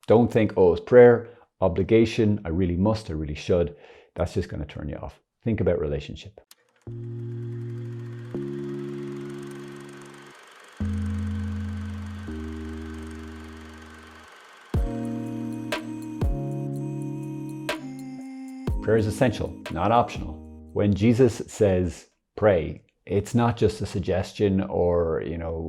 Don't think, oh, it's prayer, obligation, I really must, I really should. That's just going to turn you off. Think about relationship. Prayer is essential, not optional. When Jesus says pray, it's not just a suggestion or,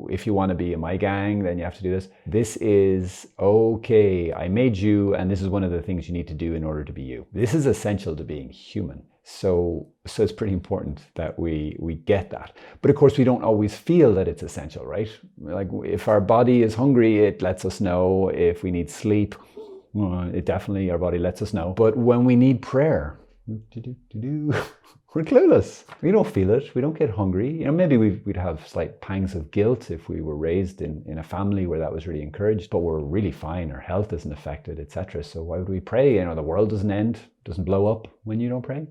if you want to be in my gang, then you have to do this. This is, okay, I made you, and this is one of the things you need to do in order to be you. This is essential to being human. So it's pretty important that we get that. But of course, we don't always feel that it's essential, right? Like if our body is hungry, it lets us know. If we need sleep, our body lets us know. But when we need prayer, we're clueless. We don't feel it. We don't get hungry. Maybe we'd have slight pangs of guilt if we were raised in a family where that was really encouraged, but we're really fine. Our health isn't affected, etc. So why would we pray? The world doesn't end, doesn't blow up when you don't pray.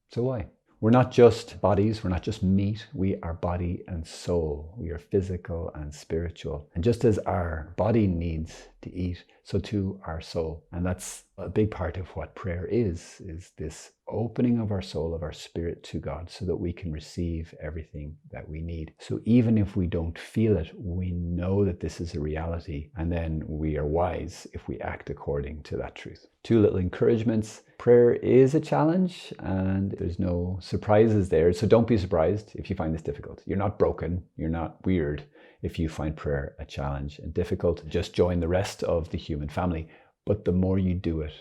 So why? We're not just bodies, we're not just meat, we are body and soul. We are physical and spiritual. And just as our body needs to eat, so too our soul. And that's a big part of what prayer is this opening of our soul, of our spirit to God, so that we can receive everything that we need. So even if we don't feel it, we know that this is a reality, and then we are wise if we act according to that truth. 2 little encouragements. Prayer is a challenge, and there's no surprises there. So don't be surprised if you find this difficult. You're not broken. You're not weird if you find prayer a challenge and difficult. Just join the rest of the human family. But the more you do it,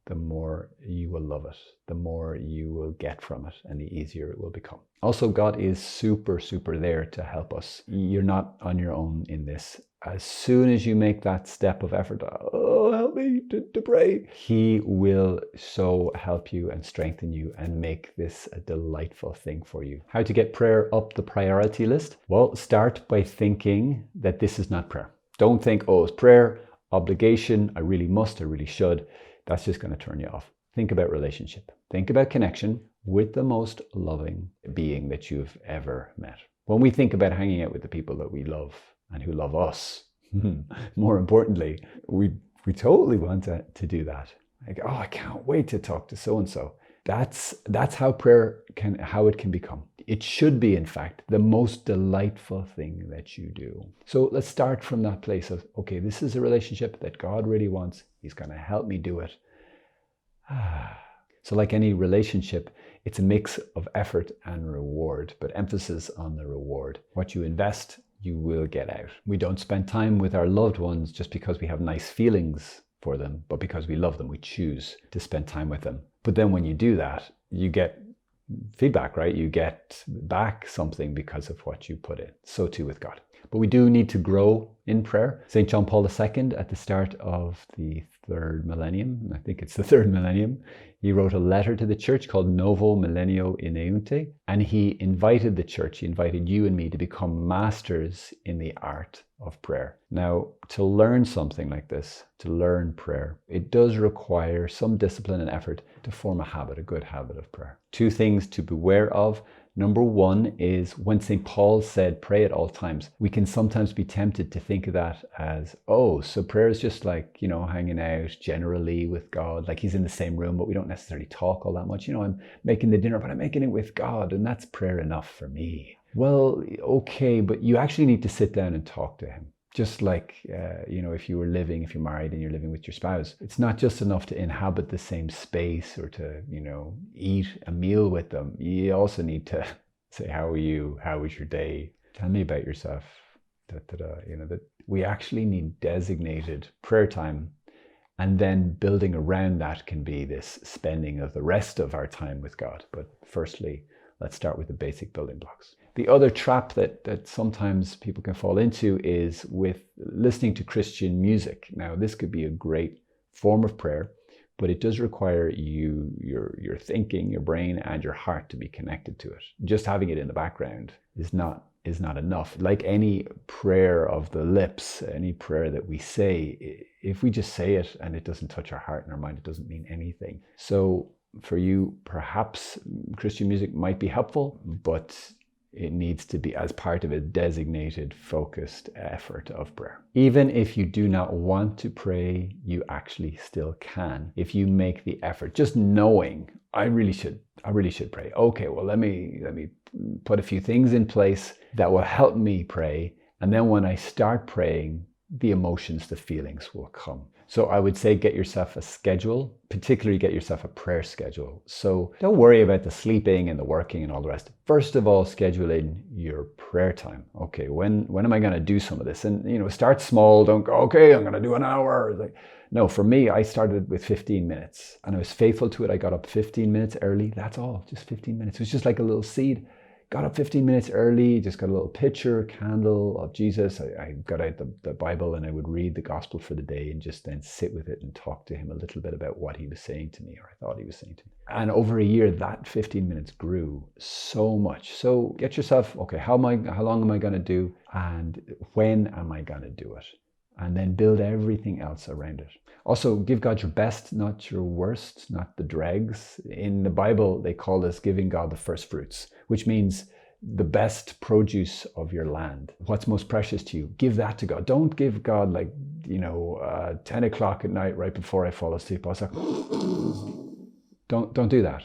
the more you will love it, the more you will get from it, and the easier it will become. Also, God is super, super there to help us. You're not on your own in this. As soon as you make that step of effort, oh, help me to pray, He will so help you and strengthen you and make this a delightful thing for you. How to get prayer up the priority list? Well, start by thinking that this is not prayer. Don't think, oh, it's prayer, obligation, I really must, I really should. That's just going to turn you off. Think about relationship. Think about connection with the most loving being that you've ever met. When we think about hanging out with the people that we love and who love us, more importantly, we totally want to do that. Like, oh, I can't wait to talk to so-and-so. That's how prayer how it can become. It should be, in fact, the most delightful thing that you do. So let's start from that place of, okay, this is a relationship that God really wants. He's going to help me do it. So like any relationship, it's a mix of effort and reward, but emphasis on the reward. What you invest, you will get out. We don't spend time with our loved ones just because we have nice feelings for them, but because we love them, we choose to spend time with them. But then when you do that, you get feedback, right? You get back something because of what you put in. So too with God. But we do need to grow in prayer. St. John Paul II, at the start of the 3rd millennium, I think it's the 3rd millennium, he wrote a letter to the church called Novo Millennio Ineunte, and he invited the church, he invited you and me to become masters in the art of prayer. Now, to learn something like this, to learn prayer, it does require some discipline and effort to form a habit, a good habit of prayer. 2 things to beware of. Number 1 is when St. Paul said pray at all times, we can sometimes be tempted to think of that as, oh, so prayer is just like, hanging out generally with God, like He's in the same room, but we don't necessarily talk all that much. I'm making the dinner, but I'm making it with God, and that's prayer enough for me. Well, okay, but you actually need to sit down and talk to Him. Just like, if you're married and you're living with your spouse, it's not just enough to inhabit the same space or to, eat a meal with them. You also need to say, how are you? How was your day? Tell me about yourself. That we actually need designated prayer time. And then building around that can be this spending of the rest of our time with God. But firstly, let's start with the basic building blocks. The other trap that sometimes people can fall into is with listening to Christian music. Now, this could be a great form of prayer, but it does require your thinking, your brain, and your heart to be connected to it. Just having it in the background is not enough. Like any prayer of the lips, any prayer that we say, if we just say it and it doesn't touch our heart and our mind, it doesn't mean anything. So for you, perhaps Christian music might be helpful, but It needs to be as part of a designated, focused effort of prayer. Even if you do not want to pray, you actually still can. If you make the effort, just knowing, I really should pray. Okay, well, let me put a few things in place that will help me pray. And then when I start praying, the emotions, the feelings will come. So I would say get yourself a schedule, particularly get yourself a prayer schedule. So don't worry about the sleeping and the working and all the rest. First of all, schedule in your prayer time. Okay, when am I going to do some of this? And start small. Don't go, okay, I'm going to do an hour. No, for me, I started with 15 minutes and I was faithful to it. I got up 15 minutes early. That's all, just 15 minutes. It was just like a little seed. Got up 15 minutes early, just got a little picture, candle of Jesus. I got out the Bible and I would read the gospel for the day and just then sit with it and talk to him a little bit about what he was saying to me, or I thought he was saying to me. And over a year, that 15 minutes grew so much. So get yourself, okay, how long am I going to do? And when am I going to do it? And then build everything else around it. Also, give God your best, not your worst, not the dregs. In the Bible, they call this giving God the first fruits, which means the best produce of your land. What's most precious to you, give that to God. Don't give God 10 o'clock at night right before I fall asleep. I was like, don't do that.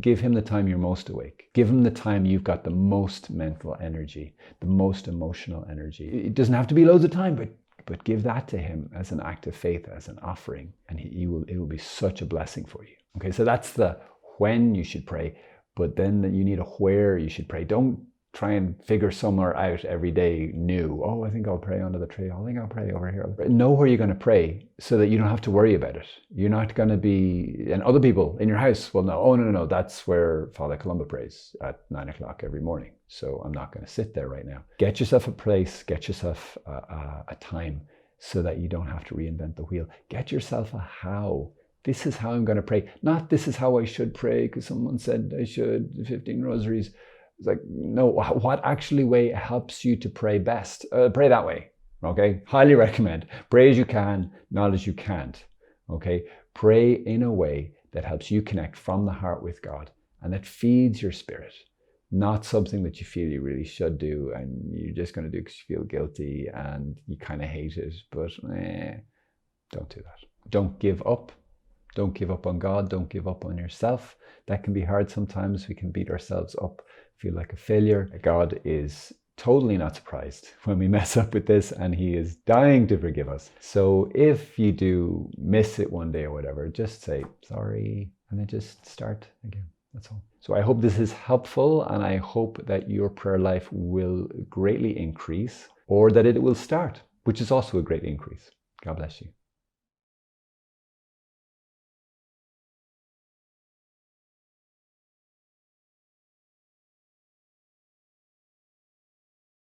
Give him the time you're most awake. Give him the time you've got the most mental energy, the most emotional energy. It doesn't have to be loads of time, but give that to him as an act of faith, as an offering, and it will be such a blessing for you. Okay, so that's the when you should pray, but then you need a where you should pray. Don't try and figure somewhere out every day new. Oh, I think I'll pray under the tree. I think I'll pray over here. Know where you're going to pray so that you don't have to worry about it. You're not going to be, and other people in your house will know, oh, no, that's where Father Columba prays at 9 o'clock every morning. So I'm not going to sit there right now. Get yourself a place, get yourself a time so that you don't have to reinvent the wheel. Get yourself a how. This is how I'm going to pray. Not this is how I should pray because someone said I should 15 rosaries. It's like, no, what actually way helps you to pray best? Pray that way, okay? Highly recommend. Pray as you can, not as you can't, okay? Pray in a way that helps you connect from the heart with God and that feeds your spirit, not something that you feel you really should do and you're just going to do because you feel guilty and you kind of hate it, but don't do that. Don't give up. Don't give up on God. Don't give up on yourself. That can be hard sometimes. We can beat ourselves up, feel like a failure. God is totally not surprised when we mess up with this and he is dying to forgive us. So if you do miss it one day or whatever, just say sorry and then just start again. That's all. So I hope this is helpful and I hope that your prayer life will greatly increase or that it will start, which is also a great increase. God bless you.